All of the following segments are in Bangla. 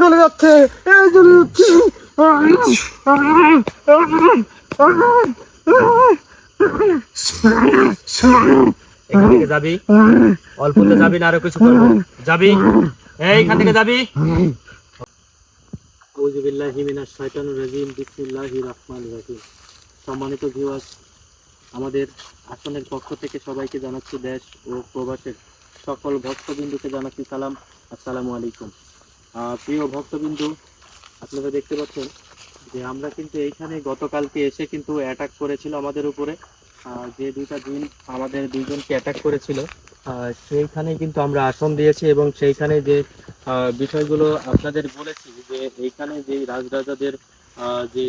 চলে যাচ্ছে, এই চলে যাচ্ছে। এখান থেকে যাবি, অল্পতে যাবি না আরো কিছু করবো? যাবি, এইখান থেকে যাবি। আউযু বিল্লাহি মিনাশ শাইতানির রাজিম, বিসমিল্লাহির রহমানির রহিম। সম্মানিত ভিউয়ার্স, আমাদের আসনের পক্ষ থেকে সবাইকে জানাচ্ছি, দেশ ও প্রবাসের সকল ভক্তবিন্দুকে জানাচ্ছি সালাম, আসসালামু আলাইকুম। প্রিয় ভক্তবিন্দু, আপনারা দেখতে পাচ্ছেন যে আমরা কিন্তু এইখানে গতকালকে এসে কিন্তু অ্যাটাক করেছিল আমাদের উপরে। যে দুইটা দিন আমাদের দুইজনকে অ্যাটাক করেছিল, সেইখানে কিন্তু আমরা আসন দিয়েছি এবং সেইখানে যে বিষয়গুলো আপনাদের বলেছি যে এইখানে যে রাজরাজাদের যে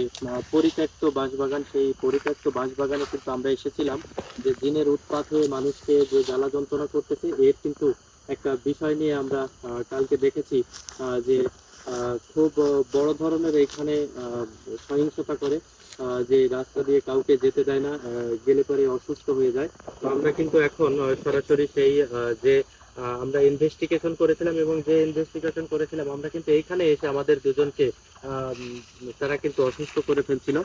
পরিত্যক্ত বাঁশবাগান, সেই পরিত্যক্ত বাঁশবাগানে কিন্তু আমরা এসেছিলাম। যে দিনের উৎপাত হয়ে মানুষকে যে জ্বালা যন্ত্রণা করতেছে, এর কিন্তু একটা বিষয় নিয়ে আমরা কালকে দেখেছি যে খুব বড় ধরনের এখানে সহিংসতা করে, যে রাস্তা দিয়ে কাউকে যেতে দেয় না, গেলে পরে অসুস্থ হয়ে যায়। তো আমরা কিন্তু এখন সরাসরি সেই যে আমরা ইনভেস্টিগেশন করেছিলাম এবং যে ইনভেস্টিগেশন করেছিলাম আমরা কিন্তু এইখানে এসে আমাদের দুজনকে তারা কিন্তু অসুস্থ করে ফেলছিল।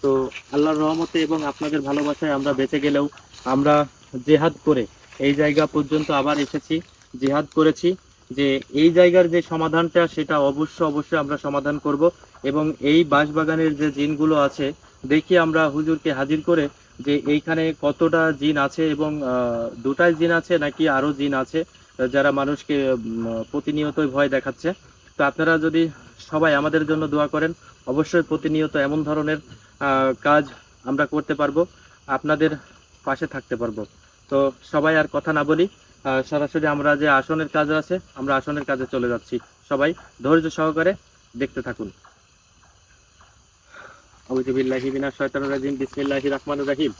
তো আল্লাহর রহমতে এবং আপনাদের ভালোবাসায় আমরা বেঁচে গেলেও আমরা জেহাদ করে এই জায়গা পর্যন্ত আবার এসেছি, জেহাদ করেছি। যে এই জায়গার যে সমাধানটা সেটা অবশ্যই আমরা সমাধান করব এবং এই বাঁশবাগানের যে জিনগুলো আছে, দেখি আমরা হুজুরকে হাজির করে যে এইখানে কতটা জিন আছে এবং দুটাই জিন আছে নাকি আরো জিন আছে যারা মানুষকে প্রতিনিয়তই ভয় দেখাচ্ছে। তো আপনারা যদি সবাই আমাদের জন্য দোয়া করেন, অবশ্যই প্রতিনিয়ত এমন ধরনের কাজ আমরা করতে পারবো, আপনাদের পাশে থাকতে পারবো। তো সবাই আর কথা না বলি, সরাসরি আমরা যে আসনের কাজ আছে আমরা আসনের কাজে চলে যাচ্ছি। সবাই ধৈর্য সহকারে দেখতে থাকুন। আউযু বিল্লাহি মিনাশ শাইতানির রাজিম, বিসমিল্লাহির রহমানির রহিম।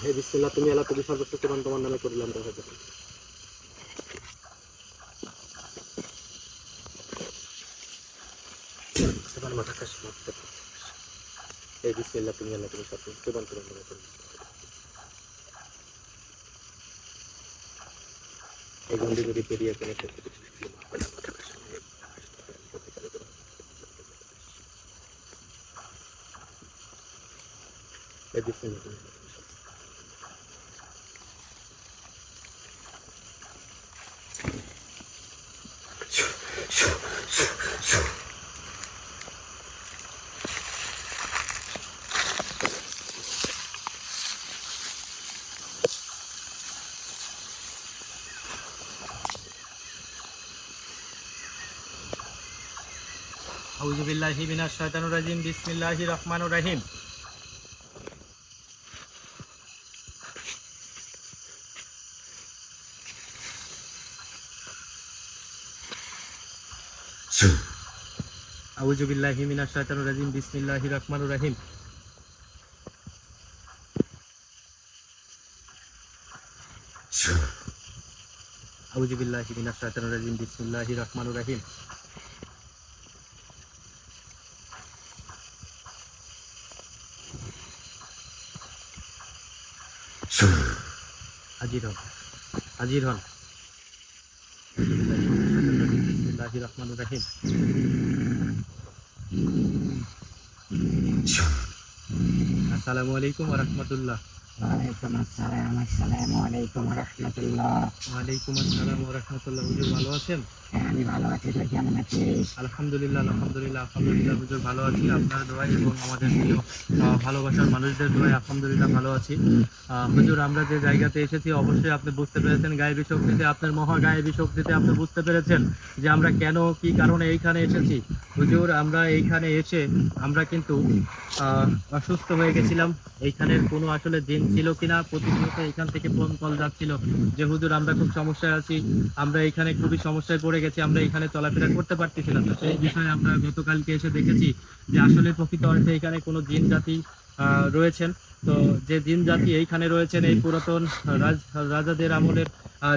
হে বিসমিল্লাহ, তুমি আল্লাহ, তুমি সর্বশক্তিমান, তোমার নামে করিলাম দেখা যাবে। তোমার মাথা কাশ মারতে। হে বিসমিল্লাহ, তুমি আল্লাহ, তুমি সর্বশক্তিমান, তোমার নামে করিলাম। এই গন্ডি যদি পেরিয়ে গেলে হে বিসমিল্লাহ। আউযু বিল্লাহি মিনাশ শাইতানির রাজিম বিসমিল্লাহির রহমানির রহিম। আউযু বিল্লাহি মিনাশ শাইতানির রাজিম বিসমিল্লাহির রহমানির রহিম। আউযু বিল্লাহি মিনাশ শাইতানির রাজিম বিসমিল্লাহির রহমানির রহিম। হাজির হন, হাজির হন। বিসমিল্লাহির রহমানির রহিম। আসসালামু আলাইকুম ওয়া রাহমাতুল্লাহ। ওয়ালাইকুম আসসালাম। আসসালামু আলাইকুম ওয়া রাহমাতুল্লাহ। ওয়ালাইকুম আসসালাম ওয়া রাহমাতুল্লাহ। হুজুর ভালো আছেন? আমি ভালো আছি, তুই কেমন আছিস? আলহামদুলিল্লাহ, আলহামদুলিল্লাহ, আলহামদুলিল্লাহ হুজুর ভালো আছি। আপনার দোয়ায় এবং আমাদের প্রিয় ভালোবাসার মানুষদের দোয়ায় আলহামদুলিল্লাহ ভালো আছি। হুজুর আমরা যে জায়গাতে এসেছি অবশ্যই আপনি বুঝতে পেরেছেন, গায়েবী শক্তিতে, আপনার মহা গায়েবী শক্তিতে আপনি বুঝতে পেরেছেন যে আমরা কেন কি কারণে এইখানে এসেছি। হুজুর আমরা এইখানে এসে আমরা কিন্তু অসুস্থ হয়ে গেছিলাম। এইখানের কোনো আসলে জিন ছিল কিনা, প্রতিনিয়ত এখান থেকে ফোন কল যাচ্ছিল যে হুজুর আমরা খুব সমস্যায় আছি, আমরা এখানে খুবই সমস্যায় পড়ে গেছি, আমরা এখানে চলাফেরা করতে পারতেছিলাম না। সেই বিষয়ে আমরা গতকালকে এসে দেখেছি যে আসলে প্রকৃত অর্থে এখানে কোনো জিন জাতি রয়েছেন। তো যে জিন জাতি এইখানে রয়েছেন এই পুরাতন রাজাদের আমলের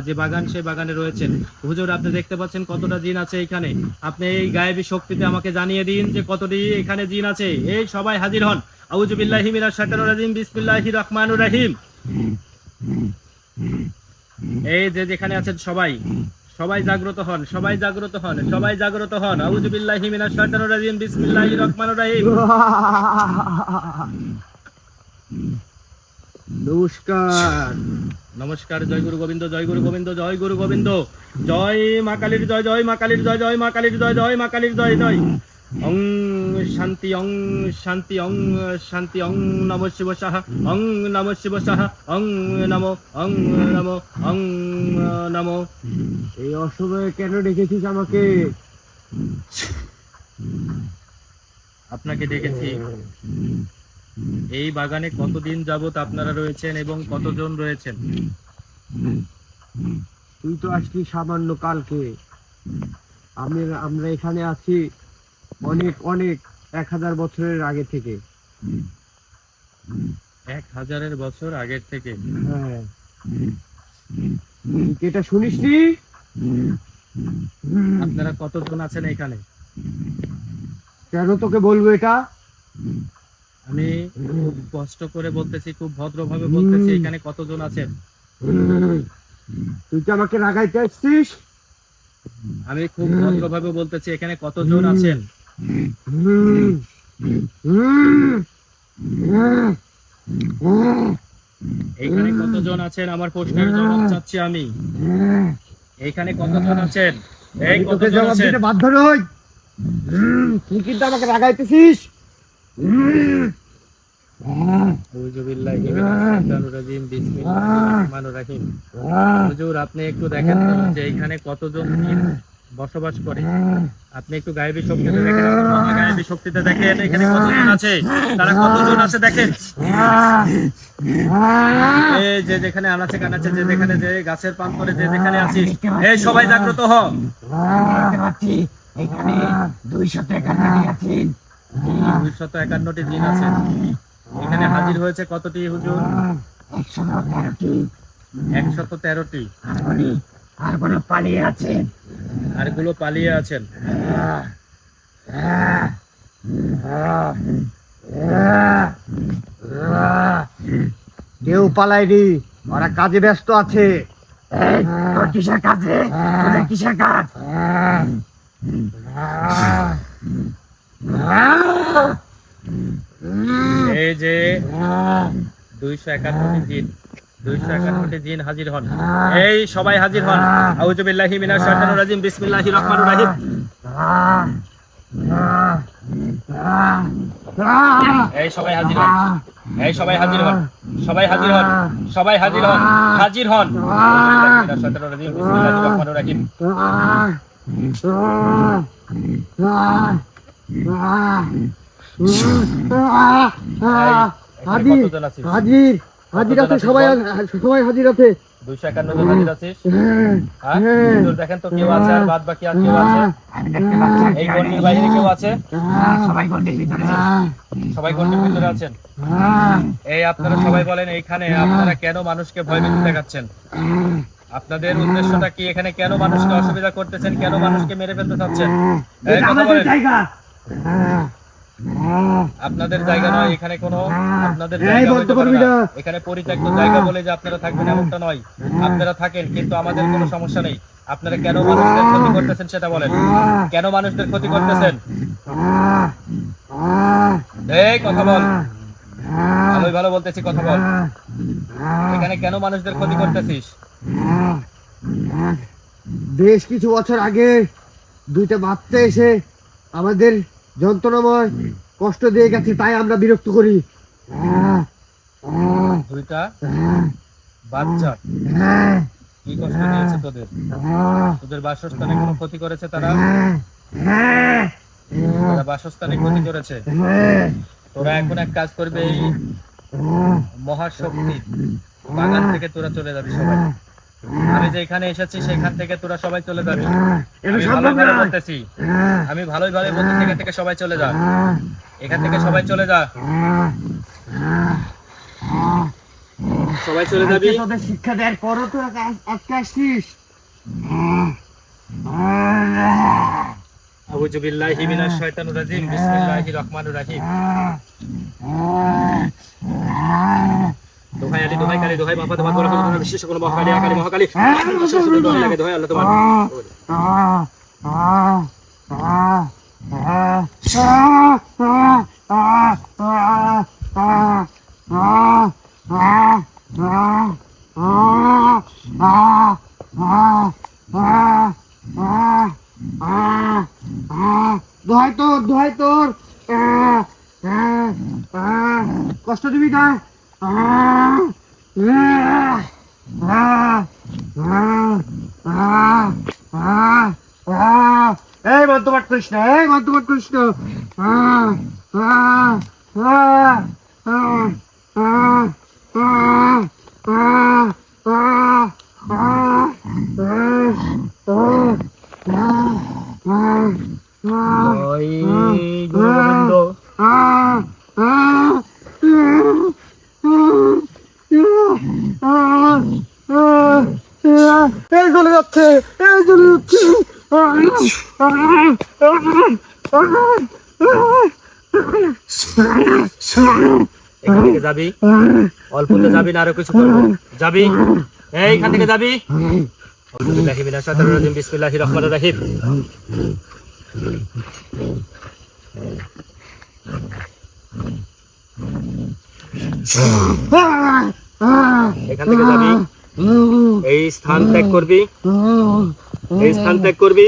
যে বাগান, সেই বাগানে রয়েছেন। হুজুর আপনি দেখতে পাচ্ছেন কতটা জিন আছে এইখানে। আপনি এই গায়েবী শক্তিতে আমাকে জানিয়ে দিন যে কতটি এখানে জিন আছে। এই সবাই হাজির হন। আউযু বিল্লাহি মিনাশ শাইতানির রাজিম বিসমিল্লাহির রহমানির রহিম। এই যে যেখানে আছেন সবাই, সবাই জাগ্রত হন, সবাই জাগ্রত হন, সবাই জাগ্রত হন। আউযু বিল্লাহি মিনাশ শাইতানির রাজিম বিসমিল্লাহির রহমানির রহিম। নমস্কার। নমস্কার। জয় গুরু গোবিন্দ, জয় গুরু গোবিন্দ, জয় গুরু গোবিন্দ। জয় মা কালীর জয়, জয় মা কালীর জয়, জয় মা কালীর জয়, জয় মা কালীর জয়, জয়। ওং শান্তি, ওং শান্তি, ওং শান্তি, ওং নমঃ শিবায়, ওং নমঃ শিবায়, ওং নমো, ওং নমো, ওং নমো। এই অসময়ে কেন ডেকেছিস আমাকে? আপনাকে ডেকেছি এই বাগানে কতদিন যাবত আপনারা রয়েছেন এবং কতজন রয়েছেন? তুই তো আসলি সামান্য কালকে। আমরা এখানে আছি অনেক অনেক 1000 বছরের আগে থেকে। 1000 বছর আগের থেকে? হ্যাঁ। তুই কি এটা শুনিসনি? আপনারা কতজন আছেন এখানে? কেন তোকে বলবো এটা? আমি খুব কষ্ট করে বলতেছি, খুব ভদ্রভাবে বলতেছি, এখানে কতজন আছেন? তুই কি আমাকে রাগাইতে আসছিস? আমি খুব ভদ্রভাবে বলতেছি, এখানে কতজন আছেন? এখানে কতজন আছেন? আমার প্রশ্নের জবাব চাচ্ছি আমি। এখানে কতজন আছেন? এই তোকে কতজন জবাব আছেন? দিতে বাধ্য নই। তুই কিন্তু আমাকে রাগাইতেছিস। আউযু বিল্লাহি মিনাশ শাইতানির রাজিম বিসমিল্লাহির রহমানির রহিম। হুজুর আপনি একটু দেখেন তো যে এখানে কতজন জিন বসবাস করে। আপনি একটু গায়েবী শক্তিতে দেখেন, আপনার মহা গায়েবী শক্তিতে দেখেন এখানে কতজন আছে, তারা কতজন আছে দেখেন। এই যে যেখানে আনাচে কানাচে, যে যেখানে, যে গাছের প্রান্তরে, যে যেখানে আছিস, এই সবাই জাগ্রত হ। এখানে 251 আছেন। 251টি জিন আছে। এখানে হাজির হয়েছে কতটি হুজুর? 113টি। 113টি। আর গুলো পালিয়ে আছেন। আর গুলো পালিয়ে আছেন। কেউ পালায়নি, ওরা কাজে ব্যস্ত আছে। তোর কিসের কাজে? তোদের কিসের কাজ? এই যে 251টি জিন, 251টি জিন হাজির হন। এই সবাই হাজির হন। আউযু বিল্লাহি মিনাশ শাইতানির রাজিম বিসমিল্লাহির রহমানির রহিম। এই সবাই হাজির হন, এই সবাই হাজির হন, সবাই হাজির হন, সবাই হাজির হন, হাজির হন। আউযু বিল্লাহি মিনাশ শাইতানির রাজিম বিসমিল্লাহির রহমানির রহিম। হাজির কতজন আছিস? হাজির হাজির আছে সবাই, সবাই হাজির আছে। 251 জন হাজির আছিস? হ্যাঁ? হুজুর দেখেন তো কেউ আছে আর বাদ বাকি আর কেউ আছে? এই গন্ডির বাইরে কেউ আছে? সবাই গন্ডির ভিতরে। সবাই গন্ডির ভিতরে আছেন? এই আপনারা সবাই বলেন এইখানে আপনারা কেন মানুষকে ভয়ভীতি দেখাচ্ছেন? আপনাদের উদ্দেশ্যটা কি? এখানে কেন মানুষকে অসুবিধা করতেছেন? কেন মানুষকে মেরে ফেলতে চাচ্ছেন? এই কথা আমাদের বলেন। জায়গা। আপনাদের জায়গা নয়, এখানে কোনো আপনাদের এই জায়গা বলতে হইতে পারে পারবি না। না। এখানে পরিত্যক্ত জায়গা বলে যে আপনারা থাকবেন এমনটা নয়। আপনারা থাকেন, কিন্তু আমাদের কোনো সমস্যা নেই। আপনারা কেন মানুষদের ক্ষতি করতেছেন সেটা বলেন। কেন মানুষদের ক্ষতি করতেছেন? এই কথা বল। ভালোই ভালো বলতেছি, কথা বল। এখানে কেন মানুষদের ক্ষতি করতেছিস? বেশ কিছু বছর আগে দুইটা বাচ্চা এসে আমাদের যন্ত্রণাময় কষ্ট দিয়ে গেছে, তাই আমরা বিরক্ত করি। দুইটা বাচ্চা কি কষ্ট দিয়েছে তোদের? তোদের বাসস্থানে কোনো ক্ষতি করেছে তারা? তারা বাসস্থানে ক্ষতি করেছে। তোরা এখন এক কাজ করবে, এই মহাশক্তি বাগান থেকে তোরা চলে যাবি সবাই। আমি যে এখানে এসেছি সেখান থেকে তোরা সবাই চলে যাবি। আমি ভালোই ভালো বলতেছি, আমি ভালোই ভালো বলতেছি, এখান থেকে সবাই চলে যা। এখান থেকে সবাই চলে যা। সবাই চলে যাবি। তোদের শিক্ষা দেওয়ার পরও তো আজকে আসছিস। আউযু বিল্লাহি মিনাশ শাইতানির রাজিম। বিসমিল্লাহির রহমানির রহিম। দোহাই আলী, দোহাই কালী, দোহাই বাবা তোমার বড় কোনো বিশেষ কোনো মহাকালী, আকালী মহাকালী শুধু দোহাই লাগে, দোহাই আল্লাহ তোমার। দোহাই তোর, দোহাই তোর, কষ্ট দিবি না। এই মধ্যপাঠ কৃষ্ণ, এই মধ্যপাঠ কৃষ্ণ। জয় গুরু গোবিন্দ। এই চলে যাচ্ছে, এই চলে যাচ্ছে। এখান থেকে যাবি, অল্পতে যাবি না আরো কিছু করবো? যাবি, এইখান থেকে যাবি। আউযু বিল্লাহি মিনাশ শাইতানির রাজিম। বিসমিল্লাহির রহমানির রহিম। এখান থেকে যাবি, এই স্থান ত্যাগ করবি, এই স্থান ত্যাগ করবি,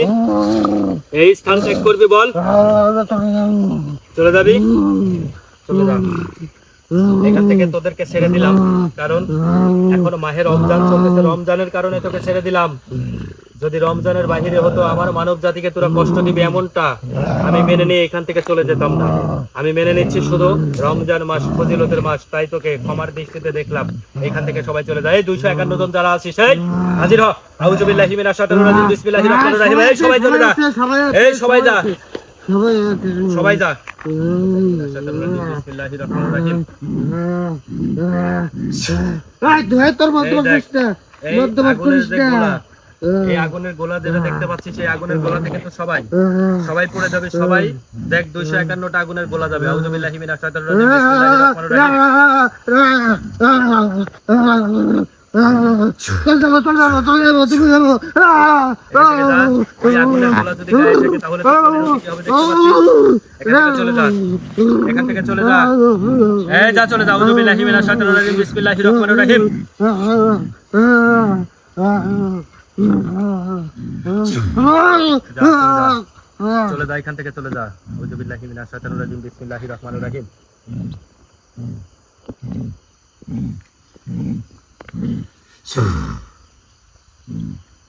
এই স্থান ত্যাগ করবি। বল, চলে যাবি, চলে যা। এখান থেকে তোদেরকে ছেড়ে দিলাম, কারণ এখন মাহে রমজান চলতেছে। রমজানের কারণে তোকে ছেড়ে দিলাম। যদি রমজানের বাহিরে হতো, আমার মানব জাতিকে তোরা কষ্ট দিবি এমনটা আমি মেনে নিয়ে এখান থেকে চলে যেতাম না। আমি মেনে নিচ্ছি শুধু রমজান মাস ফজিলতের মাস, তাই তোকে ক্ষমার দৃষ্টিতে দেখলাম। এখান থেকে সবাই চলে যায়। এই 251 জন যারা আছিস, এই হাজির হ। আউযু বিল্লাহি মিনাশ শাইতানির রাজিম। বিসমিল্লাহির রহমানির রহিম। এই সবাই চলে যা, এই সবাই যা, সবাই যা। বিসমিল্লাহির রহমানির রহিম। দোহাই তোর, মধ্যপাঠ কৃষ্ণ, এই মধ্যপাঠ আগুনের যে কৃষ্ণ। গোলা, এই আগুনের গোলা যেটা দেখতে পাচ্ছিস, এই আগুনের গোলা থেকে তো সবাই সবাই পড়ে যাবে। সবাই দেখ, 251টা আগুনের গোলা যাবে। আউযু বিল্লাহি মিনাশ শাইতানির রাজিম। বিসমিল্লাহির রহমানির রহিম। চল যাবো, চল যাবো, চল যাবো, তুমি যাবো। এখান থেকে যা। ওই আগুনের গোলা যদি গায়ে থাকে তাহলে তো পরিণতি কি হবে দেখতে পাচ্ছিস। এখান থেকে চলে যা, এখান থেকে চলে যা, এই যা, চলে যা। আউযু বিল্লাহি মিনাশ শাইতানির রাজিম। বিসমিল্লাহির রহমানির রহিম। চলে যা, এখান থেকে চলে যা। আউযু বিল্লাহি মিনাশ শাইতানির রাজিম। বিসমিল্লাহির রহমানির রহিম।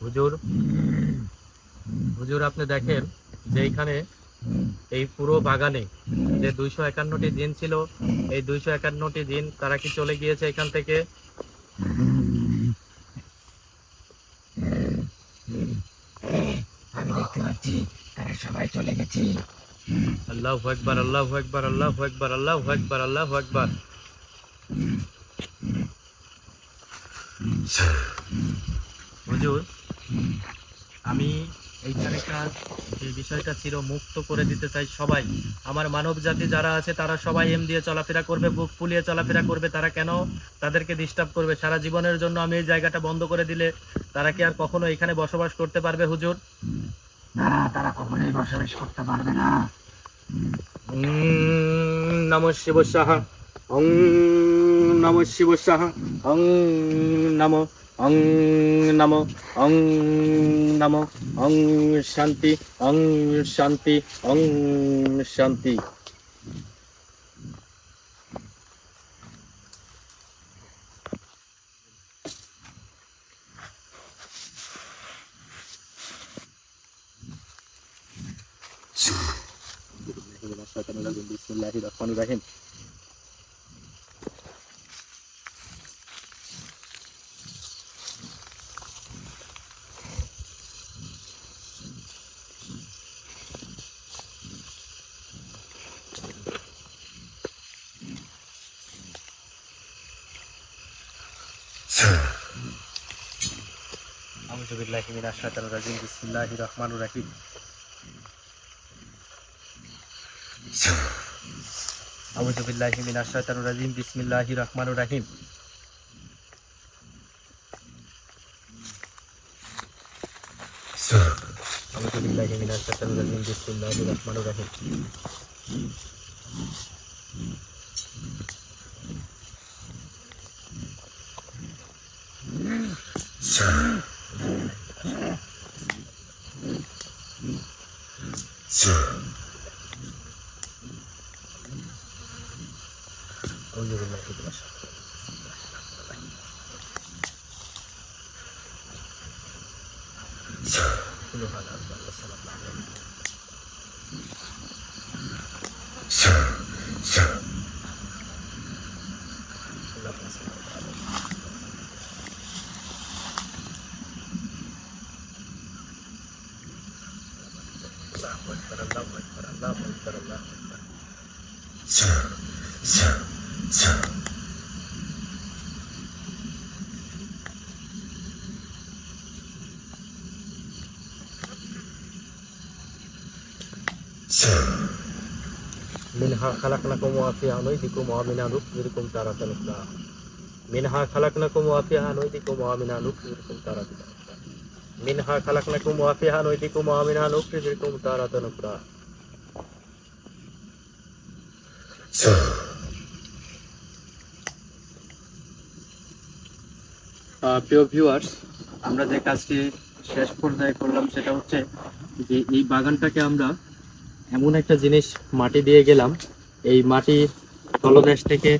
হুজুর, হুজুর আপনি দেখেন যে এখানে এই পুরো বাগানে যে 251টি জিন ছিল, এই 251টি জিন তারা কি চলে গিয়েছে এখান থেকে? আমি দেখতে পাচ্ছি তারা সবাই চলে গেছে। আল্লাহু আকবার, আল্লাহু আকবার, আল্লাহু আকবার, আল্লাহু আকবার, আল্লাহু আকবার। হুজুর, আমি এইখানকার যে বিষয়টা ছিল মুক্ত করে দিতে চাই সবাই। আমার মানব জাতি যারা আছে তারা সবাই এম দিয়ে চলাফেরা করবে, বুক ফুলিয়ে চলাফেরা করবে। তারা কেন তাদেরকে ডিস্টার্ব করবে? সারা জীবনের জন্য আমি এই জায়গাটা বন্ধ করে দিলে তারা কি আর কখনো এখানে বসবাস করতে পারবে হুজুর? না, তারা কখনোই বসবাস করতে পারবে না। নমঃ শিব সাহা, ওং নমঃ শিব সাহা, ওং নমঃ, ওং নমঃ, ওং নমঃ, ওং শান্তি, ওং শান্তি, ওং শান্তি। বিসমিল্লাহির রহমানির রহিম। আউযু বিল্লাহি মিনাশ শাইতানির রাজিম। বিসমিল্লাহির রহমানির রহিম। আউযু বিল্লাহি মিনাশ শাইতানির রাজিম। বিসমিল্লাহির রহমানির রহিম। আউযু বিল্লাহি মিনাশ শাইতানির রাজিম। বিসমিল্লাহির রহমানির রহিম। আউযু বিল্লাহি মিনাশ মিনহা খালাকনাকুম ওয়া ফিহা নুইদিকুম ওয়া মিনহা নুখরিজুকুম তারাতান উখরা। মিনহা খালাকনাকুম ওয়া ফিহা নুইদিকুম ওয়া মিনহা নুখরিজুকুম তারাতান উখরা। মিনহা খালাকনাকুম ওয়া ফিহা নুইদিকুম ওয়া মিনহা নুখরিজুকুম তারাতান উখরা। প্রিয় ভিউয়ার্স, আমরা যে কাজটি শেষ পর্যায়ে করলাম সেটা হচ্ছে যে এই বাগানটাকে আমরা এমন একটা জিনিস মাটি দিয়ে গেলাম, এই মাটির তলদেশ থেকে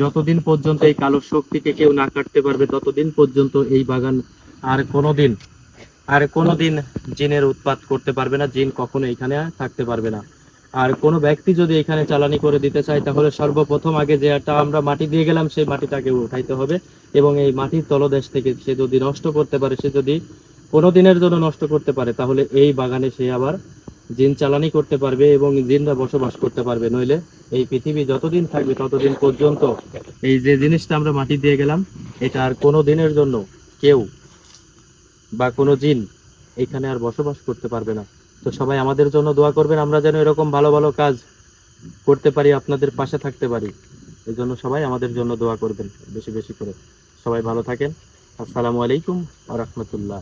যতদিন পর্যন্ত এই কালো শক্তিকে কেউ না কাটতে পারবে ততদিন পর্যন্ত এই বাগান আর কোনোদিন জিনের উৎপাত করতে পারবে না। জিন কখনো এখানে থাকতে পারবে না। আর কোনো ব্যক্তি যদি এখানে চালানি করে দিতে চায় তাহলে সর্বপ্রথম আগে যেটা আমরা মাটি দিয়ে গেলাম সেই মাটিটাকে উঠাইতে হবে, এবং এই মাটির তলদেশ থেকে সে যদি নষ্ট করতে পারে, সে যদি কোনো দিনের জন্য নষ্ট করতে পারে, তাহলে এই বাগানে সে আবার জিন চালানি করতে পারবে এবং জিনরা বসবাস করতে পারবে। নইলে এই পৃথিবী যতদিন থাকবে ততদিন পর্যন্ত এই যে জিনিসটা আমরা মাটি দিয়ে গেলাম এটা আর কোনো দিনের জন্য কেউ বা কোনো জিন এখানে আর বসবাস করতে পারবে না। তো সবাই আমাদের জন্য দোয়া করবেন, আমরা যেন এরকম ভালো ভালো কাজ করতে পারি, আপনাদের পাশে থাকতে পারি। এই জন্য সবাই আমাদের জন্য দোয়া করবেন বেশি বেশি করে। সবাই ভালো থাকেন। আসসালামু আলাইকুম ওয়া রাহমাতুল্লাহ।